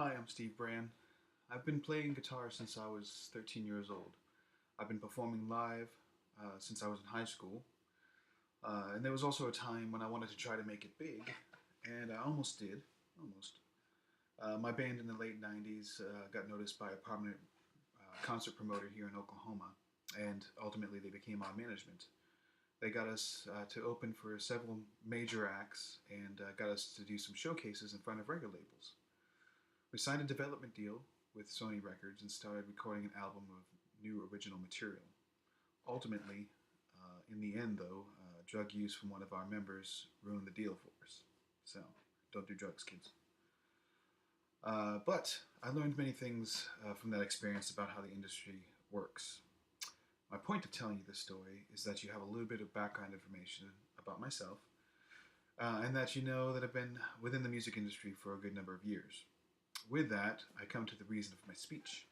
Hi, I'm Steve Brand. I've been playing guitar since I was 13 years old. I've been performing live since I was in high school. And there was also a time when I wanted to try to make it big, and I almost did. Almost. My band in the late 90s got noticed by a prominent concert promoter here in Oklahoma, and ultimately they became our management. They got us to open for several major acts and got us to do some showcases in front of record labels. We signed a development deal with Sony Records and started recording an album of new original material. Ultimately, in the end, though, drug use from one of our members ruined the deal for us. So, don't do drugs, kids. But I learned many things from that experience about how the industry works. My point of telling you this story is that you have a little bit of background information about myself, and that you know that I've been within the music industry for a good number of years. With that, I come to the reason of my speech.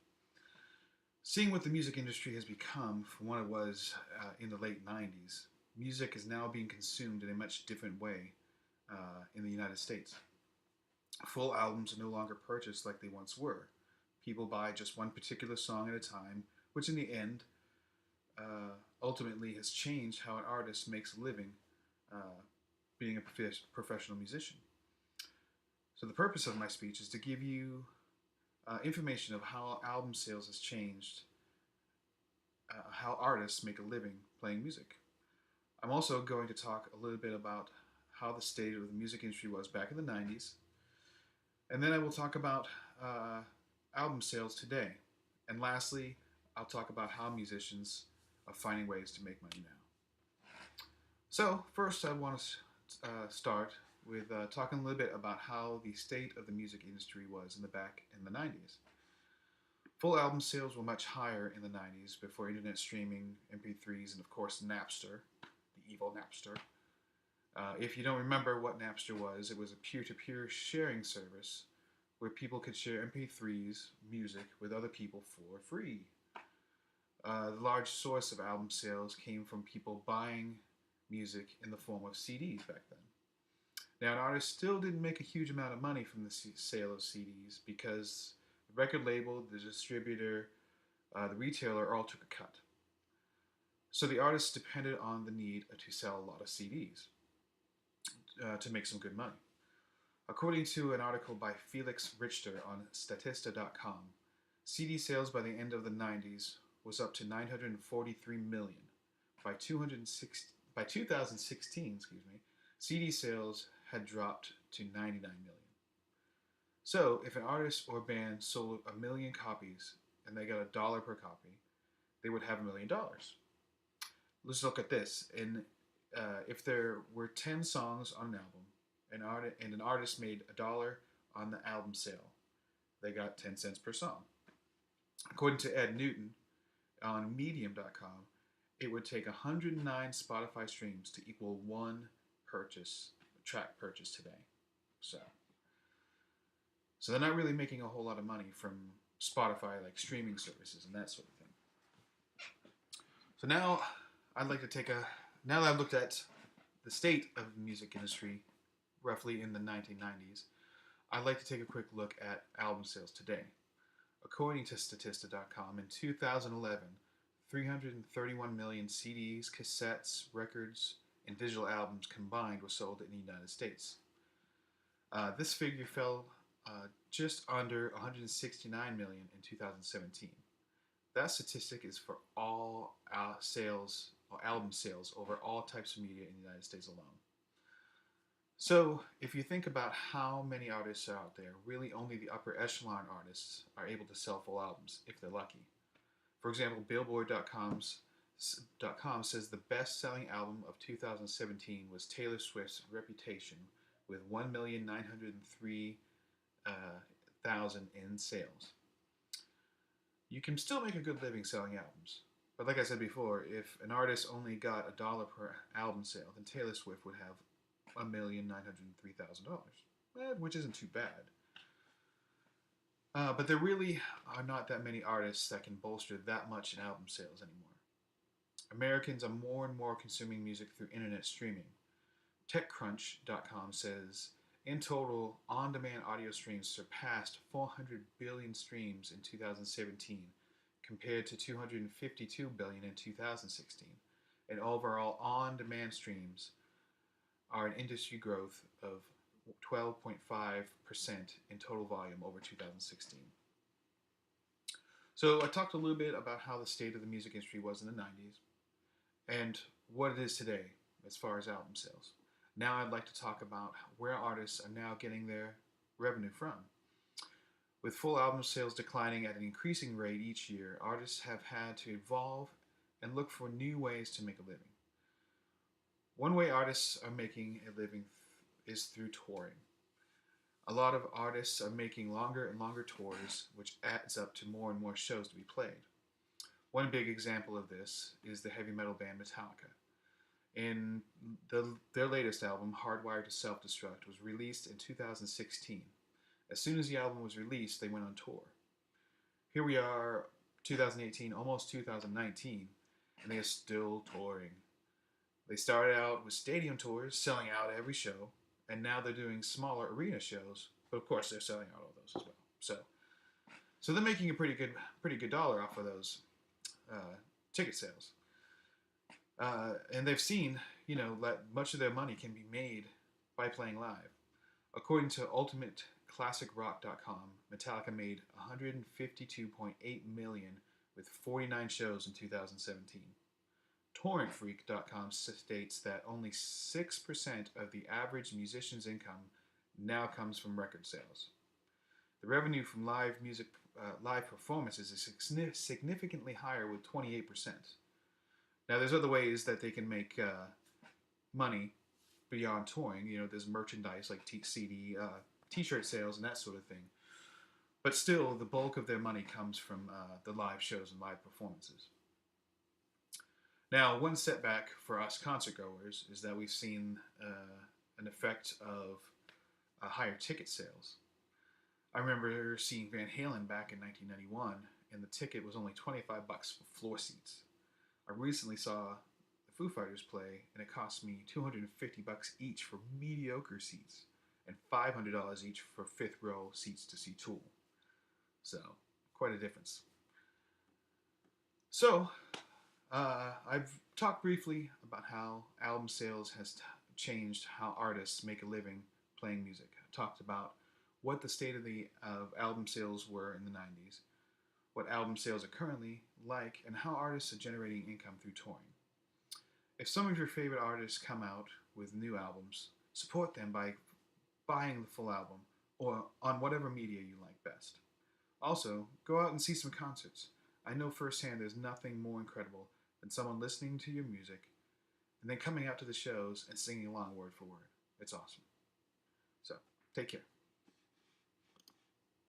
Seeing what the music industry has become from what it was in the late 90s, music is now being consumed in a much different way in the United States. Full albums are no longer purchased like they once were. People buy just one particular song at a time, which in the end ultimately has changed how an artist makes a living being a professional musician. So the purpose of my speech is to give you information of how album sales has changed, how artists make a living playing music. I'm also going to talk a little bit about how the state of the music industry was back in the 90s, and then I will talk about album sales today. And lastly, I'll talk about how musicians are finding ways to make money now. So first, I want to start with talking a little bit about how the state of the music industry was in the 90s. Full album sales were much higher in the 90s before internet streaming, MP3s, and of course Napster, the evil Napster. If you don't remember what Napster was, it was a peer-to-peer sharing service where people could share MP3s, music, with other people for free. The large source of album sales came from people buying music in the form of CDs back then. Now, an artist still didn't make a huge amount of money from the sale of CDs because the record label, the distributor, the retailer all took a cut. So the artist depended on the need to sell a lot of CDs to make some good money. According to an article by Felix Richter on Statista.com, CD sales by the end of the 90s was up to 943 million. By 2016, CD sales had dropped to 99 million. So, if an artist or band sold 1 million copies and they got $1 per copy, they would have $1 million. Let's look at this. If there were 10 songs on an album, and an artist made $1 on the album sale, they got 10 cents per song. According to Ed Newton on Medium.com, it would take 109 Spotify streams to equal one track purchase today. So they're not really making a whole lot of money from Spotify, like streaming services and that sort of thing. So now now that I've looked at the state of the music industry roughly in the 1990s, I'd like to take a quick look at album sales today. According to Statista.com, in 2011, 331 million CDs, cassettes, records, and digital albums combined were sold in the United States. This figure fell just under 169 million in 2017. That statistic is for all sales or album sales over all types of media in the United States alone. So, if you think about how many artists are out there, really only the upper echelon artists are able to sell full albums if they're lucky. For example, Billboard.com says the best-selling album of 2017 was Taylor Swift's Reputation with 1,903,000 in sales. You can still make a good living selling albums. But like I said before, if an artist only got $1 per album sale, then Taylor Swift would have $1,903,000, which isn't too bad. But there really are not that many artists that can bolster that much in album sales anymore. Americans are more and more consuming music through internet streaming. TechCrunch.com says In total, on-demand audio streams surpassed 400 billion streams in 2017, compared to 252 billion in 2016. And overall, on-demand streams are an industry growth of 12.5% in total volume over 2016. So I talked a little bit about how the state of the music industry was in the 90s and what it is today as far as album sales. Now I'd like to talk about where artists are now getting their revenue from. With full album sales declining at an increasing rate each year, artists have had to evolve and look for new ways to make a living. One way artists are making a living is through touring. A lot of artists are making longer and longer tours, which adds up to more and more shows to be played. One big example of this is the heavy metal band Metallica. In their latest album, Hardwired to Self-Destruct, was released in 2016. As soon as the album was released, they went on tour. Here we are, 2018, almost 2019, and they are still touring. They started out with stadium tours, selling out every show, and now they're doing smaller arena shows, but of course they're selling out all those as well. So they're making a pretty good dollar off of those ticket sales. And they've seen, that much of their money can be made by playing live. According to UltimateClassicRock.com, Metallica made $152.8 million with 49 shows in 2017. TorrentFreak.com states that only 6% of the average musician's income now comes from record sales. The revenue from live performances is significantly higher with 28%. Now, there's other ways that they can make money beyond touring. There's merchandise like CD, T-shirt sales, and that sort of thing. But still, the bulk of their money comes from the live shows and live performances. Now, one setback for us concert goers is that we've seen an effect of higher ticket sales. I remember seeing Van Halen back in 1991, and the ticket was only $25 for floor seats. I recently saw the Foo Fighters play, and it cost me $250 each for mediocre seats, and $500 each for fifth row seats to see Tool. So, quite a difference. So, I've talked briefly about how album sales has changed how artists make a living playing music. I talked about what the state of album sales were in the 90s, what album sales are currently like, and how artists are generating income through touring. If some of your favorite artists come out with new albums, support them by buying the full album or on whatever media you like best. Also, go out and see some concerts. I know firsthand there's nothing more incredible than someone listening to your music and then coming out to the shows and singing along word for word. It's awesome. So, take care.